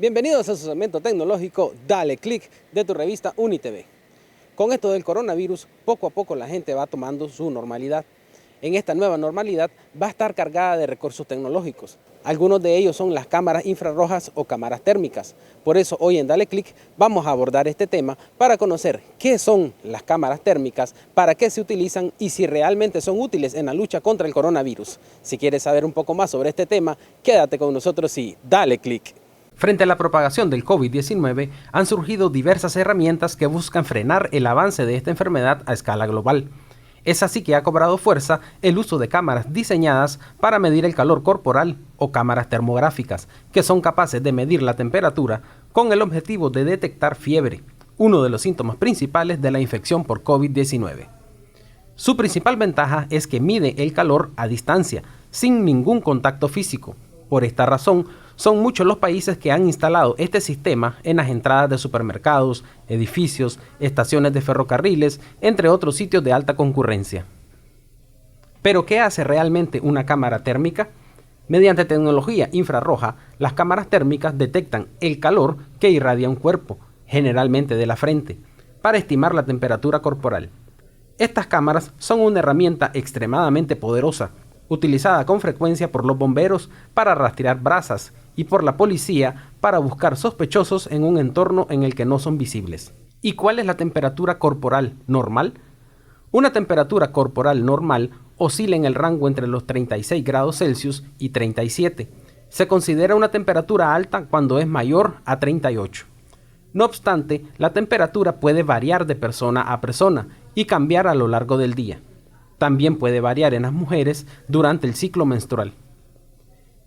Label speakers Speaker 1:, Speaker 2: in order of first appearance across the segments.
Speaker 1: Bienvenidos a su segmento tecnológico Dale Click de tu revista UniTV. Con esto del coronavirus, poco a poco la gente va tomando su normalidad. En esta nueva normalidad va a estar cargada de recursos tecnológicos. Algunos de ellos son las cámaras infrarrojas o cámaras térmicas. Por eso hoy en Dale Click vamos a abordar este tema para conocer qué son las cámaras térmicas, para qué se utilizan y si realmente son útiles en la lucha contra el coronavirus. Si quieres saber un poco más sobre este tema, quédate con nosotros y dale click. Frente a la propagación del COVID-19, han surgido diversas herramientas que buscan frenar el avance de esta enfermedad a escala global. Es así que ha cobrado fuerza el uso de cámaras diseñadas para medir el calor corporal o cámaras termográficas, que son capaces de medir la temperatura con el objetivo de detectar fiebre, uno de los síntomas principales de la infección por COVID-19. Su principal ventaja es que mide el calor a distancia, sin ningún contacto físico. Por esta razón, son muchos los países que han instalado este sistema en las entradas de supermercados, edificios, estaciones de ferrocarriles, entre otros sitios de alta concurrencia. ¿Pero qué hace realmente una cámara térmica? Mediante tecnología infrarroja, las cámaras térmicas detectan el calor que irradia un cuerpo, generalmente de la frente, para estimar la temperatura corporal. Estas cámaras son una herramienta extremadamente poderosa, utilizada con frecuencia por los bomberos para rastrear brasas y por la policía para buscar sospechosos en un entorno en el que no son visibles. ¿Y cuál es la temperatura corporal normal? Una temperatura corporal normal oscila en el rango entre los 36 grados Celsius y 37. Se considera una temperatura alta cuando es mayor a 38. No obstante, la temperatura puede variar de persona a persona y cambiar a lo largo del día. También puede variar en las mujeres durante el ciclo menstrual.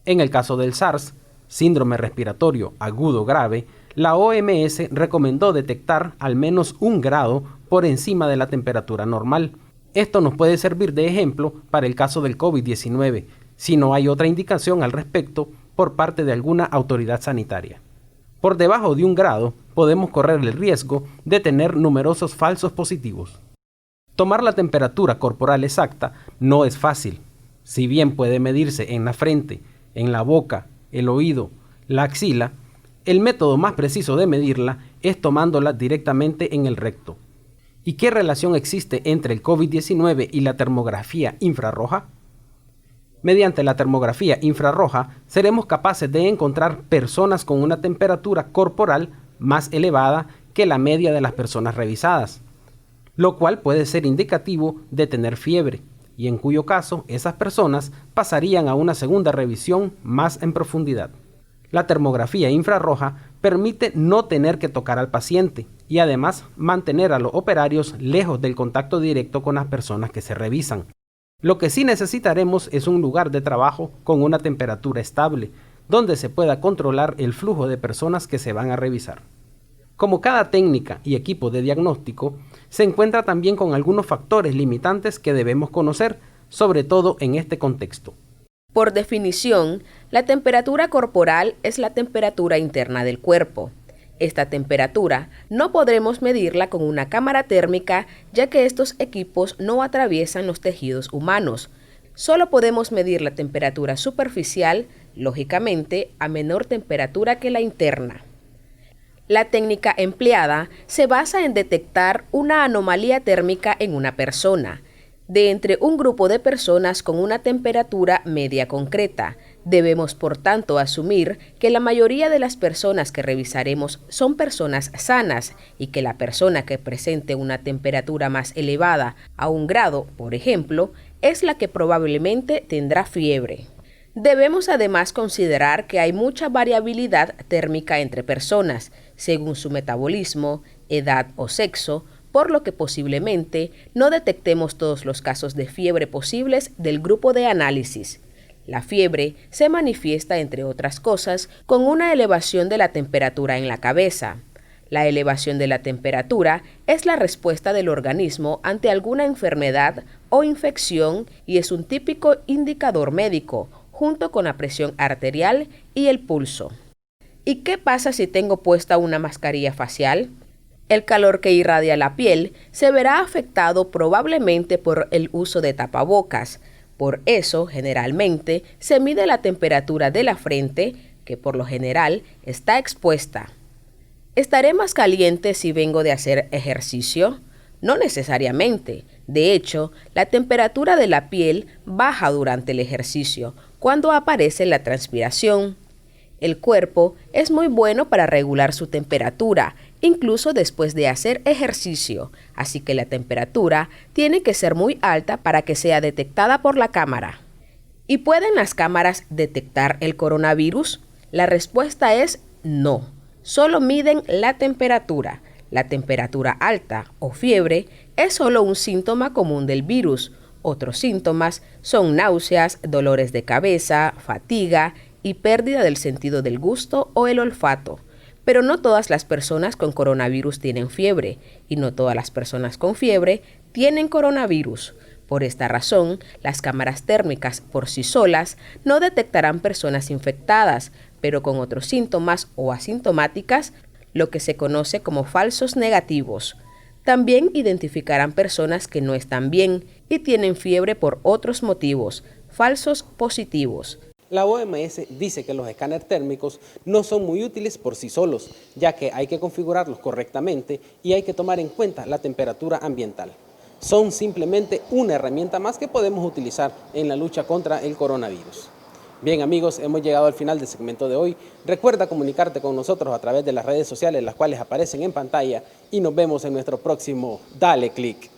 Speaker 1: En el caso del SARS, síndrome respiratorio agudo grave, la OMS recomendó detectar al menos 1 grado por encima de la temperatura normal. Esto nos puede servir de ejemplo para el caso del COVID-19, si no hay otra indicación al respecto por parte de alguna autoridad sanitaria. Por debajo de 1 grado, podemos correr el riesgo de tener numerosos falsos positivos. Tomar la temperatura corporal exacta no es fácil. Si bien puede medirse en la frente, en la boca, el oído, la axila, el método más preciso de medirla es tomándola directamente en el recto. ¿Y qué relación existe entre el COVID-19 y la termografía infrarroja? Mediante la termografía infrarroja seremos capaces de encontrar personas con una temperatura corporal más elevada que la media de las personas revisadas, lo cual puede ser indicativo de tener fiebre, y en cuyo caso esas personas pasarían a una segunda revisión más en profundidad. La termografía infrarroja permite no tener que tocar al paciente y además mantener a los operarios lejos del contacto directo con las personas que se revisan. Lo que sí necesitaremos es un lugar de trabajo con una temperatura estable, donde se pueda controlar el flujo de personas que se van a revisar. Como cada técnica y equipo de diagnóstico, se encuentra también con algunos factores limitantes que debemos conocer, sobre todo en este contexto.
Speaker 2: Por definición, la temperatura corporal es la temperatura interna del cuerpo. Esta temperatura no podremos medirla con una cámara térmica, ya que estos equipos no atraviesan los tejidos humanos. Solo podemos medir la temperatura superficial, lógicamente, a menor temperatura que la interna. La técnica empleada se basa en detectar una anomalía térmica en una persona, de entre un grupo de personas con una temperatura media concreta. Debemos, por tanto, asumir que la mayoría de las personas que revisaremos son personas sanas y que la persona que presente una temperatura más elevada a 1 grado, por ejemplo, es la que probablemente tendrá fiebre. Debemos además considerar que hay mucha variabilidad térmica entre personas, según su metabolismo, edad o sexo, por lo que posiblemente no detectemos todos los casos de fiebre posibles del grupo de análisis. La fiebre se manifiesta, entre otras cosas, con una elevación de la temperatura en la cabeza. La elevación de la temperatura es la respuesta del organismo ante alguna enfermedad o infección y es un típico indicador médico, junto con la presión arterial y el pulso. ¿Y qué pasa si tengo puesta una mascarilla facial? El calor que irradia la piel se verá afectado probablemente por el uso de tapabocas. Por eso, generalmente, se mide la temperatura de la frente, que por lo general está expuesta. ¿Estaré más caliente si vengo de hacer ejercicio? No necesariamente. De hecho, la temperatura de la piel baja durante el ejercicio, cuando aparece la transpiración. El cuerpo es muy bueno para regular su temperatura, incluso después de hacer ejercicio, así que la temperatura tiene que ser muy alta para que sea detectada por la cámara. ¿Y pueden las cámaras detectar el coronavirus? La respuesta es no. Solo miden la temperatura. La temperatura alta o fiebre es solo un síntoma común del virus. Otros síntomas son náuseas, dolores de cabeza, fatiga y pérdida del sentido del gusto o el olfato. Pero no todas las personas con coronavirus tienen fiebre y no todas las personas con fiebre tienen coronavirus. Por esta razón, las cámaras térmicas por sí solas no detectarán personas infectadas, pero con otros síntomas o asintomáticas, lo que se conoce como falsos negativos. También identificarán personas que no están bien y tienen fiebre por otros motivos, falsos positivos.
Speaker 1: La OMS dice que los escáneres térmicos no son muy útiles por sí solos, ya que hay que configurarlos correctamente y hay que tomar en cuenta la temperatura ambiental. Son simplemente una herramienta más que podemos utilizar en la lucha contra el coronavirus. Bien amigos, hemos llegado al final del segmento de hoy. Recuerda comunicarte con nosotros a través de las redes sociales, las cuales aparecen en pantalla, y nos vemos en nuestro próximo Dale Click.